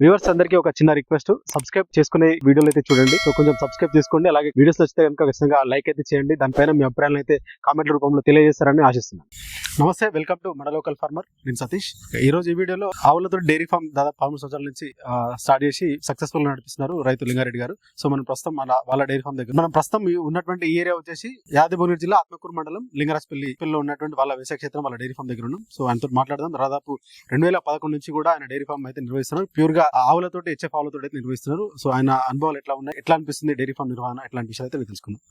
Viewers అందరికీ ఒక చిన్న రిక్వెస్ట్, సబ్స్క్రైబ్ చేసుకునే వీడియోలు అయితే చూడండి. సో కొంచెం సబ్స్క్రైబ్ చేసుకోండి. అలాగే వీడియోస్ నచ్చితే కనుక ఖచ్చితంగా లైక్ అయితే చేయండి. దానిపైన మీ అభిప్రాయాలను అయితే కామెంట్ల రూపంలో తెలియజేస్తారని ఆశిస్తున్నాను. నమస్తే, వెల్కమ్ టు మన లోకల్ ఫార్మర్. నేను సతీష్. ఈ రోజు ఈ వీడియోలో ఆవులతో డైరీ ఫామ్ దాదాపు 13 సంవత్సరాల నుంచి స్టార్ట్ చేసి సక్సెస్ఫుల్ గా నడిపిస్తున్నారు రైతు లింగారెడ్డి గారు. సో మనం ప్రస్తుతం వాళ్ళ డైరీ ఫామ్ దగ్గర మనం ప్రస్తుతం ఉన్నటువంటి ఈ ఏరియా వచ్చేసి యాదగిరి జిల్లా ఆత్మకూరు మండలం లింగరాజపల్లిలో ఉన్నటువంటి వాళ్ళ వ్యవసాయ క్షేత్రం, వాళ్ళ డైరీ ఫామ్ దగ్గర ఉన్నాం. సో ఆయనతో మాట్లాడదాం. దాదాపు 2011 నుంచి కూడా ఆయన డైరీ ఫామ్ అయితే నిర్వహిస్తున్నారు. ప్యూర్ గా ఆవులతో హెచ్ఎఫ్ ఆవులతో అయితే నిర్వహిస్తున్నారు. సో ఆయన అనుభవాలు ఎట్లా ఉన్నాయి, ఎట్లా అనిపిస్తుంది డైరీ ఫామ్ నిర్వహణ, ఎట్లాంటి విషయాలు అయితే తెలుసుకుందాం.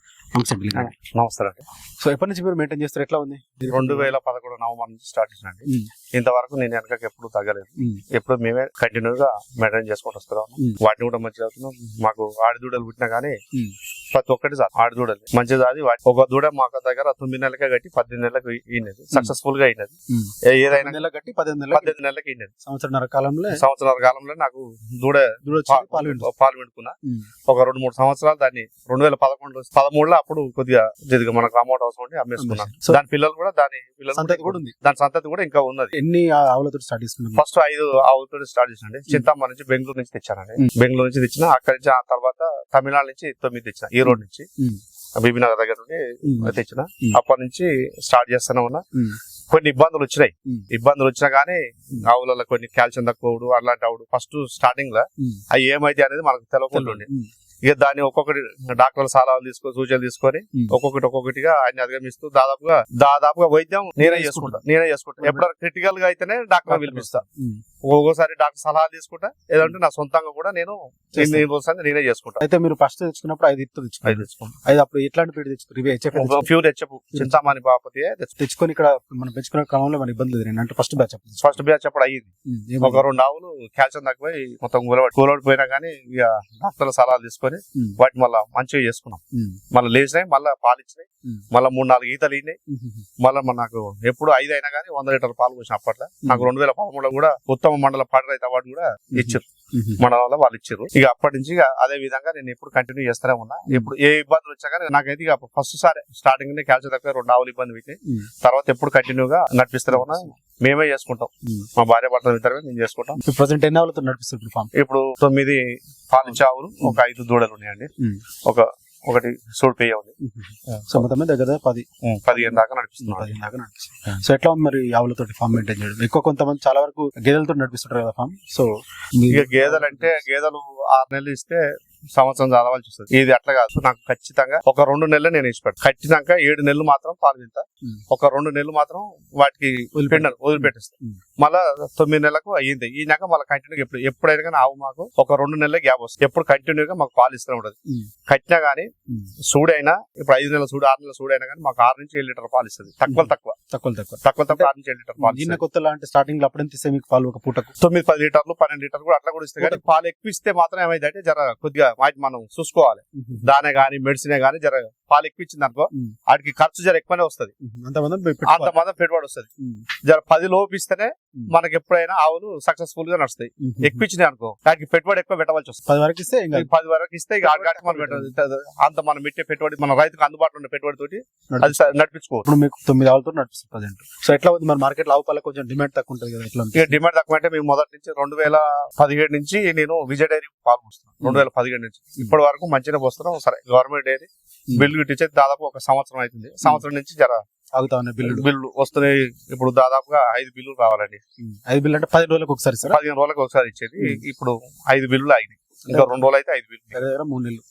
నమస్కారం. సో ఎప్పటి నుంచి మీరు మెయింటైన్ చేస్తారు, ఎట్లా ఉంది? 2011 నవంబర్ నుంచి స్టార్ట్ చేసినండి. ఇంతవరకు నేను వెనకకి ఎప్పుడు తగ్గలేదు. ఎప్పుడు మేమే కంటిన్యూగా మెయింటైన్ చేసుకుంటూ వస్తున్నాం. వాటిని కూడా మంచిగా అవుతున్నాం. మాకు ఆడిదూడలు పుట్టినా గానీ ప్రతి ఒక్కటి ఆడిదూడలు మంచిగా అది. ఒక దూడ మాకు దగ్గర 9 నెలలకే కట్టి 18 నెలలకు అయినది. సక్సెస్ఫుల్ గా అయినది. ఏదైనా నెల కట్టి 18 నెలలకి అయినది. సంవత్సర కాలంలో నాకు దూడ పాలు పెట్టుకున్నా. ఒక 2-3 సంవత్సరాలు దాన్ని 2011-13లో అప్పుడు కొద్దిగా మనకు అమౌంట్ అవసరం ఉంటే అమ్మేసుకున్నాను. దాని పిల్లలు కూడా దాని సంతతి కూడా ఇంకా ఉన్నది. ఎన్ని ఆవులతో స్టార్ట్ చేస్తున్నాం? ఫస్ట్ 5 ఆవులతో స్టార్ట్ చేసినండి. చింతామణి నుంచి బెంగళూరు నుంచి తెచ్చానండి. బెంగళూరు నుంచి తెచ్చిన, అక్కడి నుంచి ఆ తర్వాత తమిళనాడు నుంచి 9 తెచ్చిన, ఈ రోడ్ నుంచి బీబీనగర్ దగ్గర నుండి తెచ్చిన. అప్పటి నుంచి స్టార్ట్ చేస్తూనే ఉన్నా. కొన్ని ఇబ్బందులు వచ్చినా గానీ ఆవులలో కొన్ని కాల్షియం తక్కువ అలాంటి ఆవుడు ఫస్ట్ స్టార్టింగ్ లో అవి ఏమైతే అనేది మనకు తెలియకుండా. ఇక దాన్ని ఒక్కొక్కటి డాక్టర్ల సలహాలు తీసుకొని, సూచనలు తీసుకొని ఒక్కొక్కటిగా ఆయన అధిగమిస్తూ దాదాపుగా వైద్యం నేనే చేసుకుంటా. ఎప్పుడైనా క్రిటికల్ గా అయితేనే డాక్టర్ పిలిపిస్తా. ఒక్కొక్కసారి డాక్టర్ సలహా తీసుకుంటా. ఏదంటే నా సొంతంగా కూడా నేనే చేసుకుంటా. అయితే మీరు ఫస్ట్ తెచ్చుకున్నప్పుడు 5 తెచ్చుకుంటాం. అప్పుడు ఎట్లాంటి పేరు తెచ్చుకుంటారు? ప్యూర్ హెచ్ఎఫ్ చింతామణి బాపతి తెచ్చుకొని ఇక్కడ మనం పెంచుకునే క్రమంలో మన ఇబ్బంది లేదు. అంటే ఫస్ట్ బ్యాచ్ అప్పుడు అయ్యింది. ఒక 2 ఆవులు కాల్షియం తక్కువ మొత్తం కూలబడిపోయినా గానీ ఇక డాక్టర్ల సలహాలు తీసుకొని వాటిని మళ్ళీ మంచిగా చేసుకున్నాం. మళ్ళీ లేచినాయి, మళ్ళీ పాలు ఇచ్చినాయి, మళ్ళీ 3-4 ఈతలు అయినాయి. మళ్ళీ నాకు ఎప్పుడు 5 అయినా కానీ 100 లీటర్ల పాలు పోసిన. అప్పట్లో నాకు 2013లో కూడా ఉత్తమ మండల పాడి రైతు అవార్డు కూడా ఇచ్చారు. మండలంలో వాళ్ళు ఇచ్చారు. ఇక అప్పటి నుంచి అదే విధంగా నేను ఎప్పుడు కంటిన్యూ చేస్తూనే ఉన్నా. ఇప్పుడు ఏ ఇబ్బందులు వచ్చా కానీ నాకైతే ఇక ఫస్ట్ సారి స్టార్టింగ్ కాల్షియం తక్కువ 2 ఆవులు ఇబ్బంది పెట్టినాయి. తర్వాత ఎప్పుడు కంటిన్యూగా నడిపిస్తూనే ఉన్నా. మేమే చేసుకుంటాం, మా భార్య భర్తలు ఇద్దరు మేము చేసుకుంటాం. ప్రజెంట్ ఎన్ని ఆవులతో నడిపిస్తుంది ఫామ్? ఇప్పుడు 9 పాలిచ్చే ఆవులు, ఒక 5 దూడలు ఉన్నాయండి. ఒకటి సూడు పేయ ఉంది. సో మొత్తం దగ్గర 15 దాకా నడిపిస్తున్నాం. సో ఎట్లా ఉంది మరి ఆవులతో ఫామ్ మెయింటైన్ చేయడం? ఎక్కువ కొంతమంది చాలా వరకు గేదెలతో నడిపిస్తుంటారు కదా ఫామ్. సో ఇక గేదెలు 6 నెలలు ఇస్తే సంవత్సరం చదవాల్సి వస్తుంది. ఇది అట్లా కాదు. నాకు ఖచ్చితంగా ఒక 2 నెలలు నేను ఇష్టపడతాను. ఖచ్చితంగా 7 నెలలు మాత్రం పాలు తింటా. ఒక 2 నెలలు మాత్రం వాటికి వదిలిపెట్టేస్తాను. మళ్ళా 9 నెలలకు అయ్యింది. ఈనాక మళ్ళీ కంటిన్యూగా ఎప్పుడైనా కానీ ఆవు మాకు ఒక 2 నెలల గ్యాప్ వస్తుంది. ఎప్పుడు కంటిన్యూగా మాకు పాలు ఇస్తూనే ఉండదు. కట్టినా గానీ సూడైనా, ఇప్పుడు 5 నెలల సూడు 6 నెలల సూడైనా కానీ మాకు 6 నుంచి 7 లీటర్ పాలు ఇస్తుంది. తక్కువ 6 నుంచి 7 లీటర్ పాలు. కొత్తలో అంటే స్టార్టింగ్ లో అప్పుడే తీస్తే మీకు పాలు ఒక పూటకు 9-10 లీటర్లు 12 లీటర్లు కూడా అట్లా కూడా ఇస్తాయి. కానీ పాలు ఎక్కువ ఇస్తే మాత్రం ఏమైందంటే జర కొద్దిగా వాటి మనం చూసుకోవాలి. దానే గానీ మెడిసిన్ గానీ జర పాలు ఎక్కువ ఇచ్చింది అనుకో వాటికి ఖర్చు జర ఎక్కువనే వస్తుంది. అంతమంది పెట్టుబడి వస్తుంది. జర 10 లోపు ఇస్తేనే మనకి ఎప్పుడైనా ఆవులు సక్సెస్ఫుల్ గా నడుస్తాయి. ఎక్కువ ఇచ్చినాయి అనుకో వాటికి పెట్టుబడి ఎక్కువ పెట్టవలసి వస్తుంది. 10 వరకు ఇస్తే ఇక అంత మనం పెట్టే పెట్టుబడి మన రైతుకు అందుబాటులో ఉన్న పెట్టుబడి తోటి అది నడిపించుకోవచ్చు. ఇప్పుడు మీకు 9 ఆవులతో నడిపిస్తుంది. సో ఎట్లా ఉంది మరి మార్కెట్ లో? ఆవు పాలకు కొంచెం డిమాండ్ తక్కువ ఉంటుంది కదా. ఇక డిమాండ్ తక్కువ అంటే మేము మొదటి నుంచి 2017 నుంచి నేను విజయ డైరీ పాలు పోస్తున్నాను. 2017 నుంచి ఇప్పటి వరకు మంచిగా పోస్తున్నాం. సరే, గవర్నమెంట్ డైరీ బిల్లు ఇచ్చే దాదాపు ఒక సంవత్సరం అవుతుంది. సంవత్సరం నుంచి జర ఆగుతా ఉన్నాయి బిల్లు వస్తున్నాయి. ఇప్పుడు దాదాపుగా 5 బిల్లులు రావాలండి. 5 బిల్లు అంటే 10 రోజులకు ఒకసారి, 15 రోజులకు ఒకసారి ఇచ్చేది. ఇప్పుడు 5 బిల్లులు ఆగినాయి. ఇంకా 2 రోజులు అయితే 5 బిల్లు.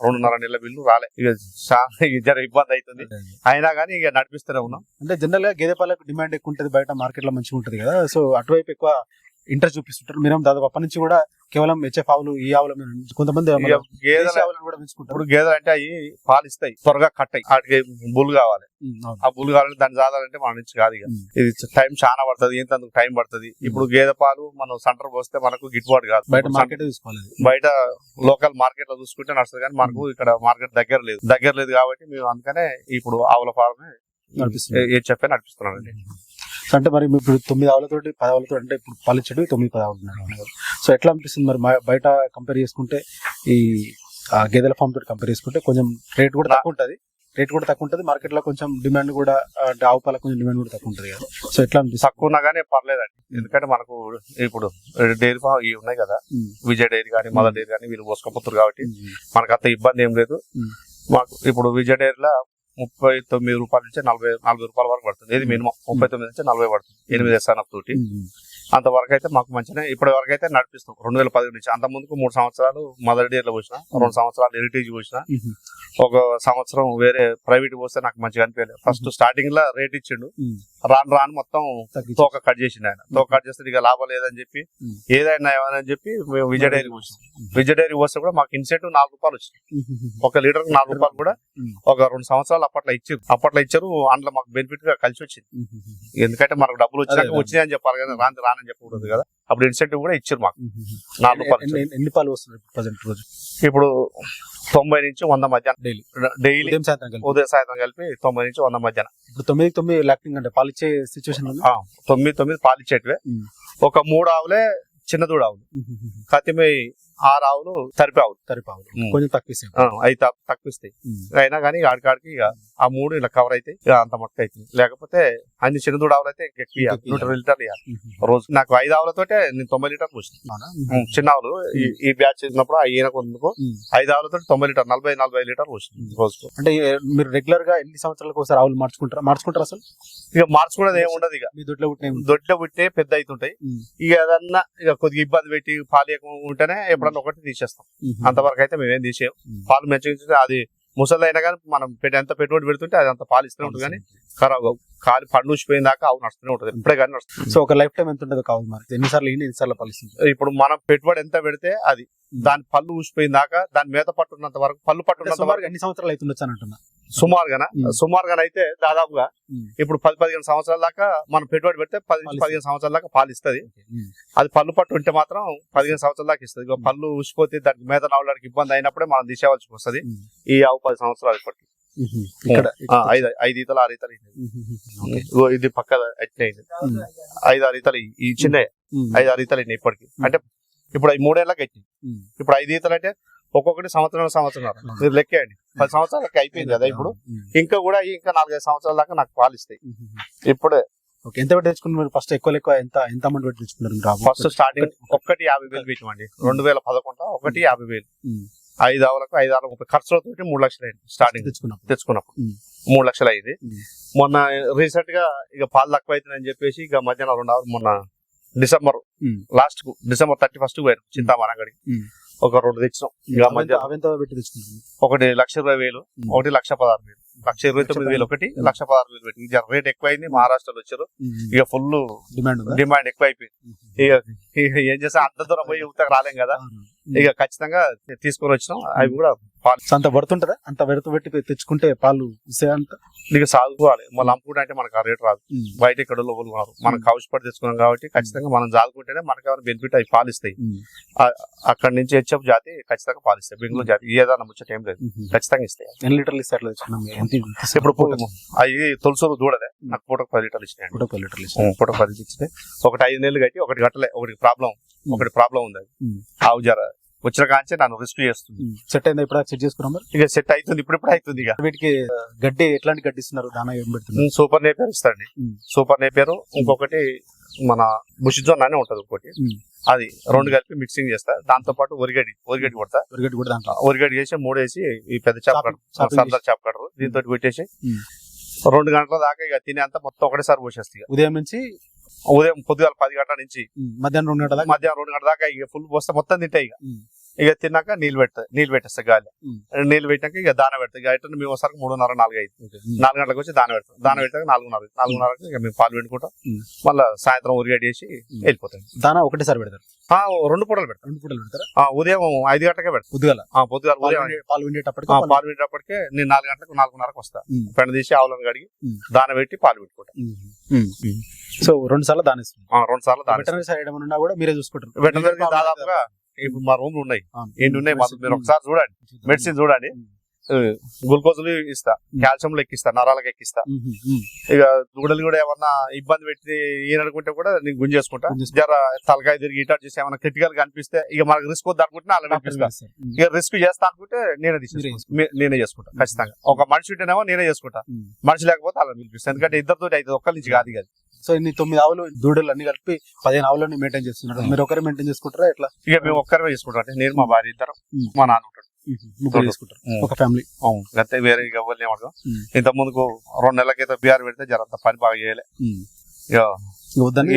2.5 నెలల బిల్లు రాలే. ఇక జర ఇబ్బంది అవుతుంది. అయినా కానీ ఇక నడిపిస్తూనే ఉన్నాం. అంటే జనరల్ గా గేదె పాలకు డిమాండ్ ఎక్కువ ఉంటుంది, బయట మార్కెట్ లో మంచిగా ఉంటుంది కదా. సో అటువైపు ఎక్కువ ఇంట్రెస్ట్ చూపిస్తుంటారు. మీరు దాదాపు అప్పటి నుంచి కూడా కేవలం హెచ్ఎఫ్ ఆవులు, ఈ ఆవుల కొంతమంది ఇప్పుడు గేదెలు అంటే అవి పాలు ఇస్తాయి, త్వరగా కట్టాయి. వాటికి బుల్ కావాలి. ఆ బుల్ కావాలంటే దాన్ని చాదాలంటే మన నుంచి కాదు. ఇక ఇది టైం చాలా పడుతుంది. ఇంతందుకు టైం పడుతుంది. ఇప్పుడు గేదె పాలు మనం సెంటర్ పోస్తే మనకు గిట్టుబాటు కాదు. బయట మార్కెట్ చూసుకోవాలి. బయట లోకల్ మార్కెట్ లో చూసుకుంటే నడుస్తుంది. కానీ మనకు ఇక్కడ మార్కెట్ దగ్గర లేదు కాబట్టి మేము అందుకనే ఇప్పుడు ఆవుల ఫార్మే నడిపిస్తున్నానండి. అంటే మరి ఇప్పుడు 9 ఆవులతోటి 10 ఆవులతో అంటే ఇప్పుడు పాలు ఇచ్చేవి 9-10 ఆవులు. సో ఎట్లా అనిపిస్తుంది మరి బయట కంపేర్ చేసుకుంటే? ఈ గేదెల ఫామ్ తోటి కంపేర్ చేసుకుంటే కొంచెం రేట్ కూడా తక్కువ ఉంటుంది. రేట్ కూడా తక్కువ ఉంటుంది, మార్కెట్ లో కొంచెం డిమాండ్ కూడా అంటే ఆవు పాలకు కొంచెం డిమాండ్ కూడా తక్కువ ఉంటుంది కదా. సో ఎట్లా అనిపిస్తుంది? తక్కువ ఉన్నా కానీ పర్లేదండి, ఎందుకంటే మనకు ఇప్పుడు డైరీ ఫామ్ ఇవి ఉన్నాయి కదా, విజయ్ డైరీ కానీ మదర్ డైరీ కానీ వీళ్ళు పోసుకపోతారు కాబట్టి మనకు అంత ఇబ్బంది ఏం లేదు. మాకు ఇప్పుడు విజయ్ డైరీలో 39 రూపాయల నుంచి 40 రూపాయల వరకు పడుతుంది. ఇది మినిమం 39 నుంచి 40 పడుతుంది 8 ఎస్ఎన్ఎఫ్ తోటి. అంతవరకు అయితే మాకు మంచిగా ఇప్పటి వరకు అయితే నడిపిస్తాం. 2010 నుంచి అంత ముందుకు 3 సంవత్సరాలు మదర్ డైరీలో పోసిన, 2 సంవత్సరాలు హెరిటేజ్ పోసిన, 1 సంవత్సరం వేరే ప్రైవేట్ పోస్తే నాకు మంచిగా అనిపించలేదు. ఫస్ట్ స్టార్టింగ్ లో రేట్ ఇచ్చిండు, రాను మొత్తం తోక కట్ చేసిండు ఆయన. తోక కట్ చేస్తే ఇక లాభం లేదని చెప్పి ఏదైనా అని చెప్పి మేము విజయ్ డైరీ పోసాం. విజయ్ డైరీ పోస్తే కూడా మాకు ఇన్సెంటివ్ 4 రూపాయలు వచ్చింది. 1 లీటర్ 4 రూపాయలు కూడా ఒక 2 సంవత్సరాలు అప్పట్లో ఇచ్చారు. అందులో మాకు బెనిఫిట్ గా కలిసి వచ్చింది. ఎందుకంటే మనకు డబ్బులు వచ్చినాయి అని చెప్పాలి కదా, రాని చెప్పకూడదు కదా. అప్పుడు ఇన్సెంటివ్ కూడా ఇచ్చారు మాకు 4 రూపాయలు. ఎన్ని పాలు వస్తున్నాయి ప్రజెంట్ రోజు? ఇప్పుడు 90 నుంచి 100 మధ్యాహ్నం డైలీ ఉదయం సాయంత్రం కలిపి 90 నుంచి 100 మధ్యాహ్నం. ఇప్పుడు 9 లాక్టింగ్ అంటే పాలు ఇచ్చే సిచ్యువేషన్ 9 పాలు ఇచ్చేటివే. ఒక 3 ఆవులే చిన్న దూడ ఆవులు, కతిమే 6 ఆవులు తరిపి ఆవులు కొంచెం తక్కువ అవి తక్కువస్తాయి. అయినా కానీ ఆడికాడికి ఇక ఆ 3 ఇలా కవర్ అయితే ఇక అంత మొక్క అవుతుంది. లేకపోతే అన్ని చిన్న దూడ ఆవులు అయితే ఎక్కువ 100 లీటర్లు ఇవ్వాలి రోజు. నాకు 5 ఆవులతోటే నేను 90 లీటర్లు పోసిన. చిన్న ఆవులు ఈ బ్యాచ్ చేసినప్పుడు ఈయనకు 5 ఆవులతో 90 లీటర్ 40 లీటర్లు పోసిన రోజుకు. అంటే మీరు రెగ్యులర్ గా ఎన్ని సంవత్సరాలకు ఒకసారి ఆవులు మార్చుకుంటారా అసలు? ఇక మార్చుకునేది ఏమి ఉండదు. ఇక మీ దొడ్లో పుట్టే పెద్ద అవుతుంటాయి. ఇక ఏదన్నా ఇక కొద్దిగా ఇబ్బంది పెట్టి పాలు ఉంటేనే ఎప్పుడన్నా ఒకటి తీసేస్తాం. అంతవరకు అయితే మేమేం తీసేయం. పాలు మంచిగా అది ముసలి అయినా కానీ మనం ఎంత పెట్టుబడి పెడుతుంటే అది అంత పాలు ఇస్తూనే ఉంటుంది. కానీ ఖరాబ్ కాలి పండు ఊసిపోయిన దాకా ఆవు నడుస్తూనే ఉంటుంది, ఇప్పుడే కానీ నడుస్తుంది. సో ఒక లైఫ్ టైం ఎంత ఉంటుంది కావు మరి? ఎన్నిసార్లు పలుస్తుంది? ఇప్పుడు మనం పెట్టుబడి ఎంత పెడితే అది దాని పళ్ళు ఊసిపోయిన దాకా, దాని మేత పట్టున్నంత వరకు, పళ్ళు పట్టున్నంత వరకు ఎన్ని సంవత్సరాలు అవుతుండొచ్చు అని అంటున్నా? సుమారుగా అయితే దాదాపుగా ఇప్పుడు 10-15 సంవత్సరాల దాకా మనం పెట్టుబడి పెడితే 10-15 సంవత్సరాల దాకా పాలు ఇస్తుంది. అది పళ్ళు పట్టు ఉంటే మాత్రం 15 సంవత్సరాల దాకా ఇస్తుంది. పళ్ళు ఊసిపోతే దానికి మేత నవ్వడానికి ఇబ్బంది అయినప్పుడే మనం తీసేవాల్సి వస్తుంది. ఈ ఆవు 10 సంవత్సరాలు ఇప్పటికి 5 ఈతలు 6 ఈతలు ఇది పక్క అట్టినాయి. 5-6 ఈతలు ఈ చిన్న 5-6 ఈతలు అయినాయి ఇప్పటికి. అంటే ఇప్పుడు 3 ఏళ్ళకి వచ్చింది. ఇప్పుడు 5 ఈతలు అంటే ఒక్కొక్కటి సంవత్సరం మీరు లెక్కేయండి. 10 సంవత్సరాలకి అయిపోయింది కదా. ఇప్పుడు ఇంకా 4-5 సంవత్సరాల దాకా నాకు పాలు ఇస్తాయి. ఇప్పుడే ఎంత పెట్టి తెచ్చుకున్నారు? ఫస్ట్ ఎక్కువ ఎంత అమౌంట్ పెట్టి తెచ్చుకున్నారు? First starting 50,000 పెట్టిమండి. 2011 50,000. 5 ఆవులకు 5-6 ఖర్చులతో 3 లక్షలు అయింది స్టార్టింగ్ తెచ్చుకున్నప్పుడు. 3 లక్షలు అయింది. మొన్న రీసెంట్ గా ఇక పాలు తక్కువ అవుతుందని చెప్పేసి ఇక మధ్యాహ్నం 2 ఆవులు మొన్న డిసెంబర్ 31 పోయారు చింతామణి అంగడికి. ఒక 2 తెచ్చినాం. ఇక మధ్య ఒకటి 1,20,000, ఒకటి 1,16,000, 1,29,000, ఒకటి 1,16,000 పెట్టి. ఇక రేట్ ఎక్కువైంది. మహారాష్ట్రలో వచ్చారు, ఇక ఫుల్ డిమాండ్ ఎక్కువ అయిపోయింది. ఇక ఏం చేస్తా, అంత దూరం పోయి యువతకు రాలేం కదా. ఇక ఖచ్చితంగా తీసుకొని వచ్చినాం. అవి కూడా పాలు అంత పడుతుంటదా? అంత వెడత పెట్టి తెచ్చుకుంటే పాలు అంత ఇక సాగుకోవాలి. మళ్ళీ అమ్ముకుంటే అంటే మనకు ఆ రేట్ రాదు. బయట ఇక్కడ లోపల మనకు కౌశపడి తెచ్చుకున్నాం కాబట్టి ఖచ్చితంగా మనం జాదుకుంటేనే మనకు ఏమైనా బెనిఫిట్ అవి పాలిస్తాయి. అక్కడ నుంచి హెచ్ఎఫ్ జాతి ఖచ్చితంగా పాలిస్తాయి. బెంగళూరు జాతి ఏదైనా ముచ్చట ఏం లేదు, ఖచ్చితంగా ఇస్తాయి. ఎన్ని లీటర్లు ఇస్తారు? ఇప్పుడు అవి తొలసూరు దూడదే నాకు పూటకు 10 లీటర్లు ఇచ్చినాయి. పూటకు 10 ఇచ్చినాయి. ఒకటి 5 నెలలు కట్టి ఒకటి గట్టలే. ఒకటి ప్రాబ్లం ఉంది. అది ఆవు జర వచ్చిన కాంచే నన్ను రిస్క్ చేస్తుంది. సెట్ అయింది ఇప్పుడు? సెట్ చేసుకున్నాం. ఇక సెట్ అవుతుంది, ఇప్పుడు అవుతుంది. ఇక వీటికి గడ్డి ఎట్లాంటి గడ్డి ఇస్తున్నారు? దానా ఏం పెడుతుంది? సూపర్ నేపియర్ ఇస్తాండి. సూపర్ నేపియర్, ఇంకొకటి మన బుషిజోన్ అనే ఉంటది ఒకటి, అది 2 కలిపి మిక్సింగ్ చేస్తా. దాంతో పాటు ఒరిగడ్డి కొడతా. ఒరిగడ్డి చేసి 3 వేసి ఈ పెద్ద చేప కట్టరు దీంతో కొట్టేసి 2 గంటల దాకా ఇక తినేంత మొత్తం ఒకటేసారి పోసేస్తాయి. ఉదయం పొద్దుగాల 10 గంటల నుంచి మధ్యాహ్నం 2 గంటల దాకా ఇక ఫుల్ పోస్తే మొత్తం తింటాయి. ఇక తిన్నాక నీళ్ళు పెట్టేస్తా. గాలి నీళ్ళు పెట్టాక ఇక దాన పెడతా. ఇక మేము ఒకసారి 3:30, 4 అవుతుంది. 4 గంటలకు వచ్చి దాన పెడతాం. దాన పెట్టాక 4:30 ఇక మేము పాలు పెట్టుకుంటాం. మళ్ళీ సాయంత్రం ఉరిగడ్డి వేసి వెళ్ళిపోతాం. దానా ఒకటేసారి పెడతారు? 2 పూటలు పెడతారు. ఉదయం 5 గంటలకే పెడతాం. పొద్దుగాల పాలు విండేటప్పటికే నేను 4 గంటలకు 4:30కు వస్తా. పెండ తీసి ఆవులను కడిగి దాన పెట్టి పాలు పెట్టుకుంటాం. సో 2 సార్లు దాని 2 సార్లు వెటర్నరీ సైడ్ ఏమైనా కూడా మీరే చూసుకుంటారు? వెటర్నరీ దాదాపుగా ఇప్పుడు మా రూమ్లు ఉన్నాయి, ఎన్ని ఉన్నాయి మీరు ఒకసారి చూడండి. మెడిసిన్ చూడండి, గ్లూకోజులు ఇస్తా, కాల్షియంలు ఎక్కిస్తా, నరాలకు ఎక్కిస్తా. ఇక దూడలు కూడా ఏమన్నా ఇబ్బంది పెట్టి ఈయననుకుంటే కూడా నేను గుంజేసుకుంటా. జర తలకాయ తిరిగి ఇటాట్ చేసి ఏమన్నా క్రిటికల్ గా అనిపిస్తే ఇక మనకు రిస్క్ వద్దు అనుకుంటే అలా అనిపిస్తా. ఇక రిస్క్ చేస్తా అనుకుంటే నేనే చేసుకుంటా ఖచ్చితంగా. ఒక మనిషి ఉంటేనేమో నేనే చేసుకుంటా, మనిషి లేకపోతే అలా నిలిపిస్తాను. ఎందుకంటే ఇద్దరితో అయితే ఒక్కరి నుంచి కాదు కదా. సో ఇన్ని 9 ఆవులు దూడలు అన్ని కలిపి 15 ఆవులని మెయింటైన్ చేస్తున్నారు. మీరు ఒకరే మెయింటైన్ చేసుకుంటారా ఎట్లా? ఇక మేము ఒక్కరే చేసుకుంటాం. అంటే నేను, మా భార్య ఇద్దరం, మా నాన్న ఉంటాడు, ముగ్గురు చేసుకుంటారు ఒక ఫ్యామిలీ. అంతే, వేరే ఇక ఎవరిని ఏమడతాం. ఇంత ముందుకు 2 నెలల క్రితం బీఆర్ పెడితే జరంత పని బాగా చేయలే. ఇక వద్దని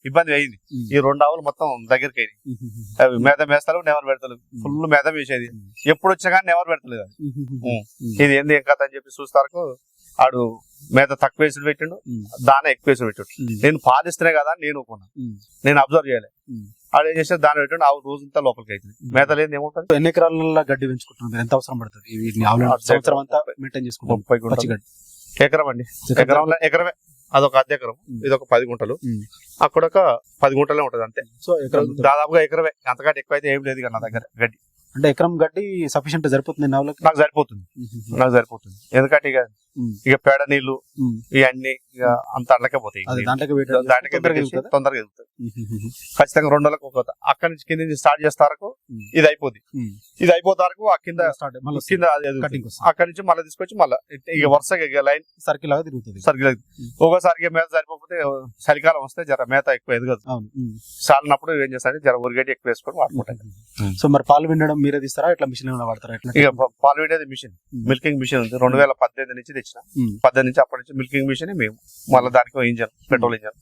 ఇబ్బంది అయింది. ఈ 2 ఆవులు మొత్తం దగ్గరికి అయింది. అవి మేత మేస్తారు, నెవరు పెడతలేదు. ఫుల్ మేత వేసేది. ఎప్పుడు వచ్చినా కానీ నెవరు పెడతలేదు. ఇది ఏంది ఏం కథ అని చెప్పి చూస్తారు. ఆడు మేత తక్కువ వేసుడు పెట్టిండు, దాన ఎక్కువ వేసుడు పెట్టాడు. నేను పాలిస్తేనే కదా నేను ఊరుకున్నా, నేను అబ్జర్వ్ చేయలే. ఆడు ఏం చేస్తే దాని పెట్టండి, ఆవు రోజంతా లోపలికి అవుతుంది. మేత లేదు ఏముంటుంది. ఎన్ని ఎకరాల గడ్డి పెంచుకుంటున్నారు? ఎంత అవసరం పడుతుంది వీటిని సంవత్సరం అంతా మెయింటైన్ చేసుకుంటాం? 30 గుంటలు ఎకరం అండి. ఎకరమే. అదొక అర్ధ ఎకరం, ఇదొక 10 గుంటలు, అక్కడ ఒక 10 గుంటలే ఉంటది అంతే. సో దాదాపుగా ఎకరమే, అంతకంటే ఎక్కువ అయితే ఏం లేదు కదా నా దగ్గర గడ్డి. అంటే ఎకరం గడ్డి సఫిషియెంట్ సరిపోతుంది నాకు సరిపోతుంది. ఎందుకంటే ఇక పేడ నీళ్లు ఇవన్నీ ఇక అంత అండ్లకే పోతాయి, దాంట్లోకే తొందరగా ఎదుగుతాయి. ఖచ్చితంగా 2 నెలలకు ఒక అక్కడి నుంచి కింద నుంచి స్టార్ట్ చేసే వరకు ఇది అయిపోద్ది. ఇది అయిపోతే వరకు ఆ కింద అక్కడి నుంచి మళ్ళీ తీసుకొచ్చి మళ్ళీ ఇక వరుసగా లైన్ సర్కిల్ లాగా తిరుగుతుంది. ఒకసారి మేత సరిపోతే చలికాలం వస్తే జర మేత ఎక్కువ ఎదగదు. చాలినప్పుడు ఏం చేస్తారంటే జర ఉరిగడ్డి ఎక్కువ వేసుకొని వాడుకుంటాయి. సో మరి పాలు పిండడం మీరే తీస్తారా, ఎట్లా మిషన్ ఏమైనా వాడతారా? ఇక పాలు పిండేది మిషన్, మిల్కింగ్ మిషన్ ఉంది. 2018 నుంచి తెచ్చిన 18 నుంచి అప్పటి నుంచి మిల్కింగ్ మిషన్ మేము. మళ్ళీ దానికి ఇంజన్, పెట్రోల్ ఇంజన్,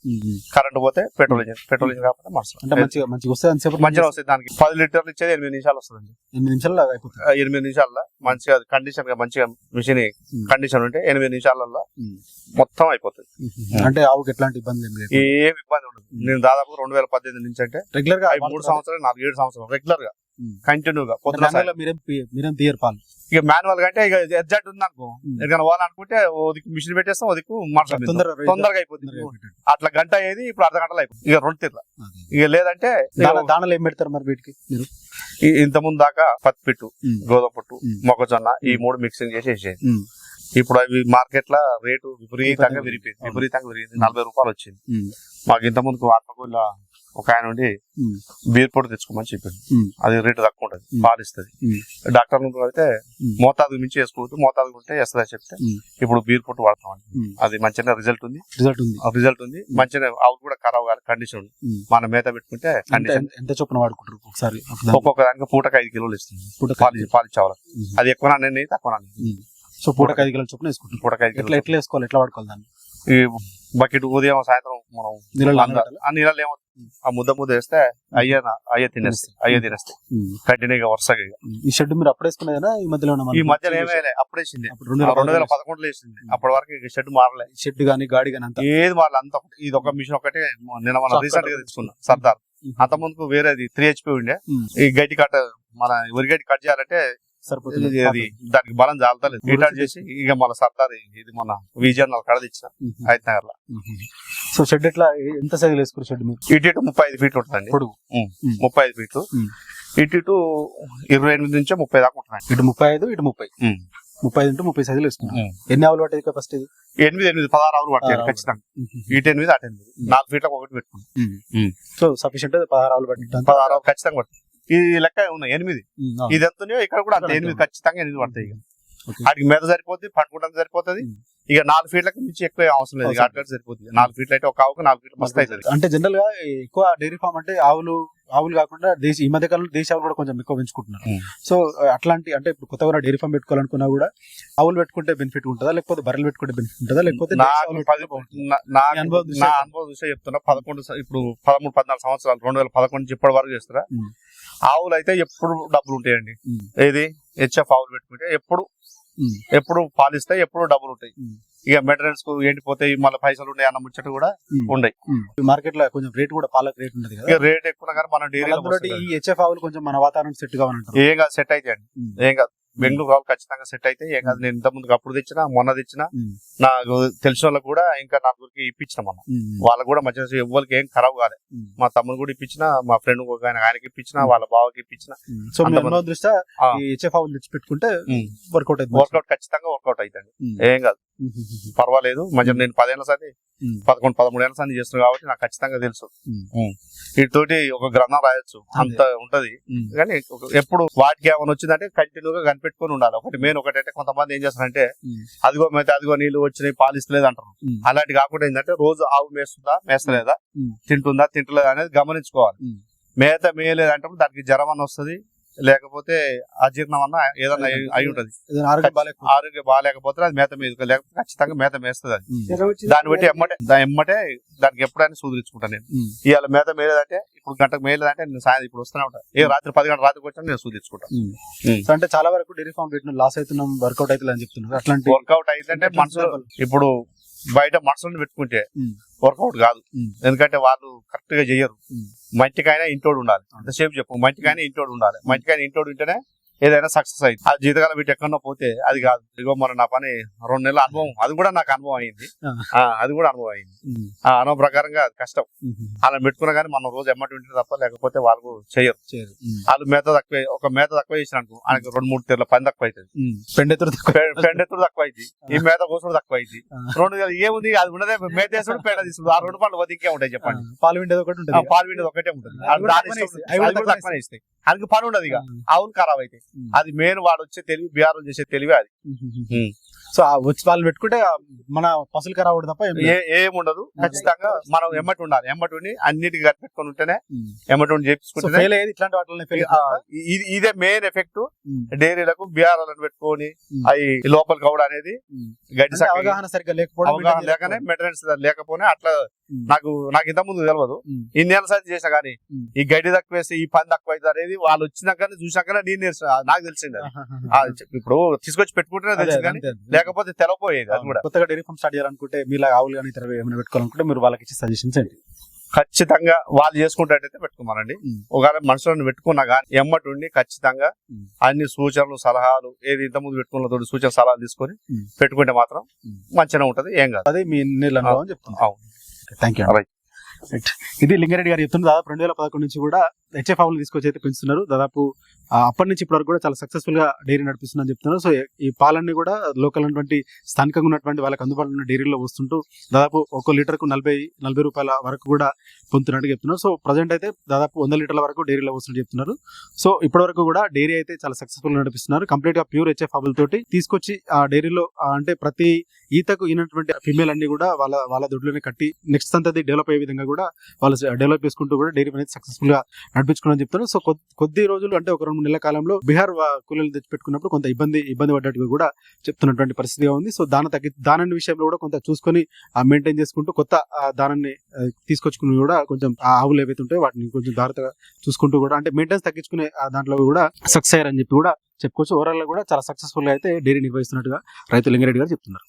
కరెంట్ పోతే పెట్రోల్ ఇంజన్ కాకపోతే మస్తు అంటే మంచిగా వస్తుంది. మంచిగా వస్తుంది. దానికి 10 లీటర్లు ఇచ్చేది 8 నిమిషాలు వస్తుంది. 8 నిమిషాలు అయిపోతుంది. 8 నిమిషాల్లో మంచిగా కండిషన్ గా మంచిగా మిషన్ కండిషన్ ఉంటే 8 నిమిషాలలో మొత్తం అయిపోతుంది. అంటే ఆవుకి ఎట్లాంటి ఇబ్బంది ఏం ఇబ్బంది ఉండదు. నేను దాదాపు 2018 నుంచి అంటే రెగ్యులర్ గా 3 సంవత్సరాలు 7 సంవత్సరాలు రెగ్యులర్ గా కంటిన్యూగా మీరేం తీయరు పాలు. ఇక మాన్యువల్ గా అంటే ఇక ఎగ్జాక్ట్ ఉంది అనుకో, ఎక్కడికైనా పోవాలనుకుంటే ఓదికి మిషన్ పెట్టేస్తాం, ఓదికు తొందరగా అయిపోతుంది. అట్లా గంట అయ్యేది ఇప్పుడు అర్ధ గంటలు అయిపోతుంది. ఇక 2 తీర్ల. ఇక లేదంటే దానాలు ఏం పెడతారు మరి వీటికి? ఇంత ముందు దాకా పత్తి పిట్టు, గోధుమ పుట్టు, మొక్కజొన్న ఈ 3 మిక్సింగ్ చేసి వేసేది. ఇప్పుడు అవి మార్కెట్ లో రేటు విపరీతంగా విరిగింది. 40 రూపాయలు వచ్చింది. మాకు ఇంత ముందుకు ఆత్మకూరులో ఒక ఆయన నుండి బీర్ పొడి తెచ్చుకోమని చెప్పింది. అది రేటు తక్కువ ఉంటది, పాలిస్తుంది. డాక్టర్ అయితే మోతాదు మించి వేసుకోవద్దు, మోతాదు ఉంటే వేస్తుందని చెప్తే ఇప్పుడు బీర్ పొట్టు వాడతాం. అది మంచిగా రిజల్ట్ ఉంది. మంచిగా ఆవు కూడా ఖరాబ్ కాదు, కండిషన్ ఉంది. మన మేత పెట్టుకుంటే కండిషన్. ఎంత చొప్పున వాడుకుంటారు ఒకసారి? ఒక్కొక్క దానికి పూటకు 5 కిలోలు ఇస్తుంది పాలిచ్చేవాళ్ళకి. అది ఎక్కువ నాణ్యత తక్కువ నాణ్యత. సో పూటకు 5 కిలోలు చొప్పున వేసుకుంటాం. పూటకు 5 కిలోలు ఎట్లా వేసుకోవాలి, ఎట్లా వాడుకోవాలి దాన్ని? ఈ బకెట్ ఉదయం సాయంత్రం మనం నీళ్ళు ఏమో ఆ ముద్ద వేస్తే అయ్యే తినేస్తాయి. కంటిన్యూగా వరుసగా. ఈ షెడ్ మీరు అప్పుడు వేసుకునేదా ఈ మధ్యలో? ఈ మధ్యలో ఏమేలే, అప్పుడు వేసింది. 2011లో వేసింది. అప్పటి వరకు షెడ్ మారలే. షెడ్ గానీ గాడి గానీ అంత ఏది మారలే. అంత ఇది ఒక మిషన్ ఒకటే నేను మన రీసెంట్ గా తెచ్చుకున్నా సర్దార్. అంత ముందుకు వేరేది 3 HP ఉండే. ఈ గడ్డి కట్ మన వరిగడ్డి కట్ చేయాలంటే సరిపోతుంది. దానికి బలం జాలతలేదు. రిటార్డ్ చేసి ఇక మన సర్దార్ ఇది మన విజయన్ కడ తెచ్చిన 5 నగర్ లో. సో షెడ్ ఎట్లా ఎంత సైజులు వేసుకున్నారు షెడ్ మీరు? ఇటు 35 ఫీట్లు ఉంటుందండి పొడుగు. 35 ఫీట్లు. ఇటు 28 నుంచి 30 దాకా ఉంటున్నాయి. ఇటు 35, ఇటు 30. 30 into 30 సైజులు వేసుకున్నాం. ఎన్ని ఆవులు పట్టేది ఫస్ట్? ఇది 16 ఆవులు పట్టాయి ఖచ్చితంగా. ఇటు 8, అటు 8, 4 ఫీట్లకు ఒకటి పెట్టుకున్నాం. సో సఫిషియంట్ 16 ఆవులు పట్టి 16 ఆవులు ఖచ్చితంగా పట్టు. ఈ లెక్క ఉన్నాయి 8. ఇది ఎంతనో ఇక్కడ కూడా అంత 8 ఖచ్చితంగా 8 పడతాయి. వాటికి మీద సరిపోతుంది, పట్టుకుంటానికి సరిపోతుంది. ఇక 4 ఫీట్లకు మించి ఎక్కువ అవసరం లేదు. అటు సరిపోతుంది. 4 ఫీట్లు అయితే ఒక ఆవుకు 4 ఫీట్లు మస్తు అవుతుంది. అంటే జనరల్ గా ఎక్కువ డైరీ ఫార్మ్ అంటే ఆవులు కాకుండా ఈ మధ్య కాలంలో దేశీ ఆవులు కూడా కొంచెం ఎక్కువ పెంచుకుంటున్నారు. సో అట్లాంటి అంటే ఇప్పుడు కొత్తగా డైరీ ఫార్మ్ పెట్టుకోవాలనుకున్నా కూడా ఆవులు పెట్టుకుంటే బెనిఫిట్ ఉంటుందా, లేకపోతే బర్రెలు పెట్టుకుంటే బెనిఫిట్ ఉంటుందా, లేకపోతే నా అనుభవం చూసే చెప్తున్నా. 11 ఇప్పుడు 13-14 సంవత్సరాలు 2011 నుంచి ఇప్పటి వరకు చేస్తారా. ఆవులు అయితే ఎప్పుడు డబ్బులు ఉంటాయండి. ఏది హెచ్ఎఫ్ ఆవులు పెట్టుకుంటే ఎప్పుడు పాలిస్తాయి, ఎప్పుడు డబ్బులు ఉంటాయి. ఇక మెయింటెనెన్స్ కు ఎండిపోతాయి, మళ్ళీ పైసలు ఉన్నాయి అన్న ముచ్చట కూడా ఉన్నాయి. మార్కెట్ లో కొంచెం రేట్ కూడా పాలకు రేట్ ఉంటుంది కదా. రేట్ ఎక్కువ కానీ మన డైరీ ఈ హెచ్ఎఫ్ ఆవులు కొంచెం మన వాతావరణం సెట్ కావాలంటారు. ఏం కాదు, సెట్ అయితే అండి. ఏం కాదు. బెంగళూరు రావాలి ఖచ్చితంగా సెట్ అయితే ఏం కాదు. నేను ఇంత ముందుకు అప్పుడు తెచ్చినా మొన్న తెచ్చినా నాకు తెలిసిన వాళ్ళకి కూడా ఇంకా నలుగురికి ఇప్పించిన మనం వాళ్ళకి కూడా మంచిగా ఎవ్వరికి ఏం ఖరాబ్ కాలేదు. మా తమ్ముడు కూడా ఇప్పించిన, మా ఫ్రెండ్ ఒక ఆయనకి ఇప్పించిన, వాళ్ళ బావకి ఇప్పించిన. సో మీ అనుభవం దృష్ట్యా ఈ హెచ్ఎఫ్ ఆవులు తెచ్చి పెట్టుకుంటే వర్కౌట్ వర్కౌట్ ఖచ్చితంగా వర్కౌట్ అవుతుంది. ఏం కాదు, పర్వాలేదు. మంచిగా నేను 10 ఏళ్ళ సారి 11-13 ఏళ్ళ సారి చేస్తున్నాను కాబట్టి నాకు ఖచ్చితంగా తెలుసు. వీటితోటి ఒక గ్రంథం రాయొచ్చు అంత ఉంటది. కానీ ఎప్పుడు వాటికి ఏమైనా వచ్చిందంటే కంటిన్యూగా కనిపెట్టుకుని ఉండాలి. ఒకటి మెయిన్ ఒకటంటే కొంతమంది ఏం చేస్తారంటే అదిగో మేత అదిగో నీళ్లు వచ్చినాయి పాలిస్తలేదు అంటారు. అలాంటి కాకుండా ఏంటంటే రోజు ఆవు మేస్తుందా మేస్తలేదా, తింటుందా తింటలేదా అనేది గమనించుకోవాలి. మేత మేయలేదంటే దానికి జ్వరం అన్న వస్తుంది, లేకపోతే అజీర్ణం అన్న ఏదన్నా అయి ఉంటది. ఆరోగ్యం బాగాలేకపోతే అది మేత మీద లేకపోతే ఖచ్చితంగా మేత మేస్తుంది. అది దాన్ని బట్టి ఎమ్మటే దానికి ఎప్పుడైనా సూదిరించుకుంటాను నేను. ఇవాళ మేత మేలేదంటే ఇప్పుడు గంటకు మేలేదంటే నేను సాయంత్రం ఇప్పుడు వస్తూనే ఉంటాను. రాత్రి 10 గంటల రాత్రికి వచ్చినా నేను సూదిరించుకుంటాను. అంటే చాలా వరకు డైరీ ఫామ్ పెట్టిన లాస్ అవుతున్నాం, వర్కౌట్ అవుతుంది అని చెప్తున్నారు. అట్లాంటి వర్కౌట్ అయితే మనుషులు ఇప్పుడు బయట మనుషులను పెట్టుకుంటే వర్కౌట్ కాదు. ఎందుకంటే వాళ్ళు కరెక్ట్ గా చెయ్యరు. మంచికైనా ఇంటోడు ఉండాలి. అంతసేపు చెప్పు, మంచికైనా ఇంటోడు ఉండాలి. మంచికైనా ఇంటోడు ఉంటేనే ఏదైనా సక్సెస్ అయింది. ఆ జీతకాలం పెట్టి ఎక్కడో పోతే అది కాదు. ఇదిగో మన నా పని 2 నెలల అనుభవం, అది కూడా నాకు అనుభవం అయింది. అది కూడా అనుభవం అయింది. ఆ అనుభవం ప్రకారంగా అది కష్టం. అలా పెట్టుకున్నా కానీ మనం రోజు ఎమ్మటి ఉంటే తప్ప, లేకపోతే వాళ్ళు చేయరు. వాళ్ళు మేత తక్కువ, ఒక మేత తక్కువ చేసినట్టు ఆయనకు 2-3 తీర్ల పని తక్కువ అవుతుంది, పెండెత్తుడు తక్కువ అయింది, ఈ మేత కోసుడు తక్కువ అయింది. 2 ఏముంది అది ఉన్నదే మేత వేసుడు పేడ తీసుడు. ఆ 2 పండ్లు వదికే ఉంటాయి చెప్పండి. పాలు విండేది ఒకటి ఉంటుంది, పాలు విండేది ఒకటే ఉంటుంది. తక్కువ ఇస్తాయి, అందుకు పని ఉండదు. ఇక ఆవులు ఖరాబ్ అయితే అది మెయిన్ వాడు వచ్చే తెలివి, బీహార్ చేసే తెలివి అది. సో వచ్చి వాళ్ళు పెట్టుకుంటే మన పసులు ఖరాబ్ అవడం తప్ప ఏముండదు. ఖచ్చితంగా మనం ఎమ్మటి ఉండాలి. ఎమ్మటి ఉండి అన్నిటికీ కట్టుకొని ఉంటేనే ఎమ్మటి ఉండి చేపించుకుంటే ఇట్లాంటి వాటిని ఇదే మెయిన్ ఎఫెక్ట్. డైరీలకు బీహారాలను పెట్టుకొని అవి లోపల కవడ అనేది గడ్డి అవగాహన సరిగ్గా లేకపోవడం, అవగాహన లేకనే మెయింటెనెన్స్ లేకపోతే అట్లా. నాకు ఇంత ముందు తెలియదు, ఇన్నేళ్ళ సార్లు చేసినా కానీ ఈ గడ్డి తక్కువ వేస్తే ఈ పని తక్కువ అవుతుంది అనేది వాళ్ళు వచ్చినాకనే చూసాకనే నాకు తెలిసింది. ఇప్పుడు తీసుకొచ్చి పెట్టుకుంటేనే తెలిసింది, కానీ లేకపోతే తెలపోయేది. అది కూడా కొత్తగా డైరీ ఫామ్ స్టార్ట్ చేయాలనుకుంటే మీలా ఆవులు కానీ ఇతర ఏమైనా పెట్టుకోవాలనుకుంటే మీరు వాళ్ళకి ఇచ్చే సజెషన్స్ ఏంటి? ఖచ్చితంగా వాళ్ళు చేసుకుంటట్టయితే పెట్టుకోమనండి. ఒకవేళ మనుషులను పెట్టుకున్నా కానీ ఎమ్మటి ఉండి ఖచ్చితంగా అన్ని సూచనలు సలహాలు ఏది ఇంత ముందు పెట్టుకున్న సూచన సలహాలు తీసుకొని పెట్టుకుంటే మాత్రం మంచిగా ఉంటది. ఏం కాదు, అది మీ అనుభవం చెప్తున్నా. Thank you. ఇది లింగారెడ్డి గారు చెప్తున్నారు. దాదాపు 2011 నుంచి కూడా హెచ్ఎఫ్ ఆవులు తీసుకొచ్చి అయితే పెంచుతున్నారు. దాదాపు అప్పటి నుంచి ఇప్పటి వరకు కూడా చాలా సక్సెస్ఫుల్ గా డైరీ నడిపిస్తుందని చెప్తున్నారు. సో ఈ పాలన్నీ కూడా లోకల్ ఉన్నటువంటి స్థానికంగా ఉన్నటువంటి వాళ్ళకి అందుబాటులో ఉన్న డైరీలో వస్తుంటూ దాదాపు 1 లీటర్కు 40 రూపాయల వరకు కూడా పొందుతున్నట్టు చెప్తున్నారు. సో ప్రజెంట్ అయితే దాదాపు 100 లీటర్ల వరకు డైరీలో వస్తున్నట్టు చెప్తున్నారు. సో ఇప్పటి వరకు కూడా డైరీ అయితే చాలా సక్సెస్ఫుల్ గా నడిపిస్తున్నారు. కంప్లీట్ గా ప్యూర్ హెచ్ఎఫ్ ఆవుల తోటి తీసుకొచ్చి ఆ డైరీలో అంటే ప్రతి ఈతకు ఈనటువంటి ఫిమేల్ అన్ని కూడా వాళ్ళ దొడ్లోనే కట్టి నెక్స్ట్ సంతతి డెవలప్ అయ్యే విధంగా కూడా వాళ్ళు డెవలప్ చేసుకుంటూ కూడా డైరీ అనేది సక్సెస్ఫుల్ గా నడిపించుకుని చెప్తారు. సో కొద్ది రోజులు అంటే ఒక 2-3 నెలల కాలంలో బీహార్ కూలీలు తెచ్చిపెట్టుకున్నప్పుడు కొంత ఇబ్బంది పడ్డట్టుగా కూడా చెప్తున్నటువంటి పరిస్థితిగా ఉంది. సో దాని విషయంలో కూడా కొంత చూసుకొని మెయింటైన్ చేసుకుంటూ కొత్త దానాన్ని తీసుకొచ్చుకుని కూడా కొంచెం ఆ ఆవులు ఏవైతే ఉంటాయో వాటిని కొంచెం జాగ్రత్తగా చూసుకుంటూ కూడా అంటే మెయింటెనెన్స్ తగ్గించుకునే దాంట్లో కూడా సక్సెస్ అయ్యారని చెప్పి కూడా చెప్పుకోవచ్చు. ఓవరాల్ గా కూడా చాలా సక్సెస్ఫుల్ గా అయితే డైరీ నిర్వహిస్తున్నట్టుగా రైతు లింగారెడ్డి గారు చెప్తున్నారు.